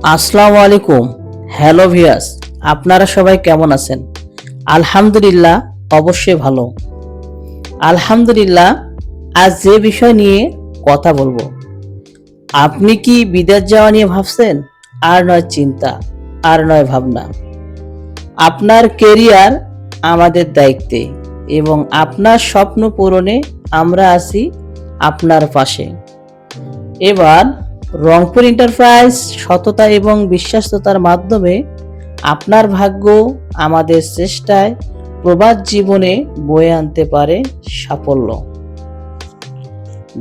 আসসালামু আলাইকুম। Hello viewers, আপনারা সবাই কেমন আছেন? আলহামদুলিল্লাহ, অবশ্যই ভালো। আলহামদুলিল্লাহ, আজ যে বিষয় নিয়ে কথা বলবো, আপনি কি বিদেশ যাওয়া নিয়ে ভাবছেন? আর নয় চিন্তা, আর নয় ভাবনা। আপনার কেরিয়ার আমাদের দায়িত্বে এবং আপনার স্বপ্ন পূরণে আমরা আছি আপনার পাশে। এবার রংপুর এন্টারপ্রাইজ সততা এবং বিশ্বাসতার মাধ্যমে আপনার ভাগ্য আমাদের চেষ্টায় প্রবাস জীবনে বয়ে আনতে পারে সাফল্য।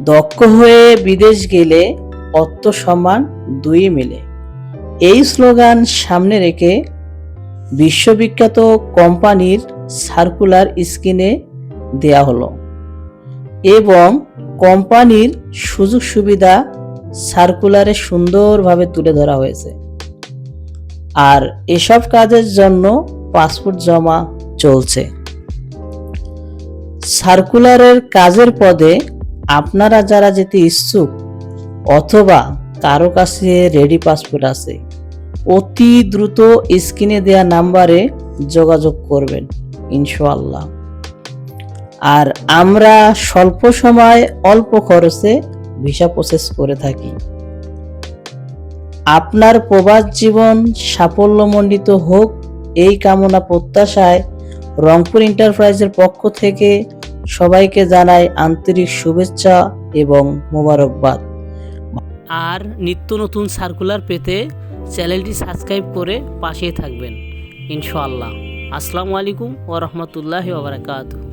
দক্ষ হয়ে বিদেশ গেলে অর্থ সম্মান দুই মিলে, এই স্লোগান সামনে রেখে বিশ্ববিখ্যাত কোম্পানির সার্কুলার স্ক্রিনে দেয়া হলো এবং কোম্পানির সুযোগ সুবিধা সার্কুলারে সুন্দরভাবে তুলে ধরা হয়েছে। আর এসব কাজের জন্য পাসপোর্ট জমা চলছে। সার্কুলারের কাজের পদে আপনারা যারা যেতে ইচ্ছুক অথবা কারো কাছে রেডি পাসপোর্ট আছে, অতি দ্রুত স্ক্রিনে দেয়া নাম্বারে যোগাযোগ করবেন ইনশাআল্লাহ। আর আমরা স্বল্প সময় অল্প খরচে ভিসা প্রসেস করে থাকি। আপনার প্রবাস জীবন সাফল্যমণ্ডিত হোক, এই কামনা প্রত্যাশায় রংপুর এন্টারপ্রাইজের পক্ষ থেকে সবাইকে জানাই আন্তরিক শুভেচ্ছা এবং মোবারকবাদ। আর নিত্য নতুন সার্কুলার পেতে চ্যানেলটি সাবস্ক্রাইব করে পাশেই থাকবেন ইনশাআল্লাহ। আসসালামু আলাইকুম ওয়া রাহমাতুল্লাহি ওয়া বারাকাতুহু।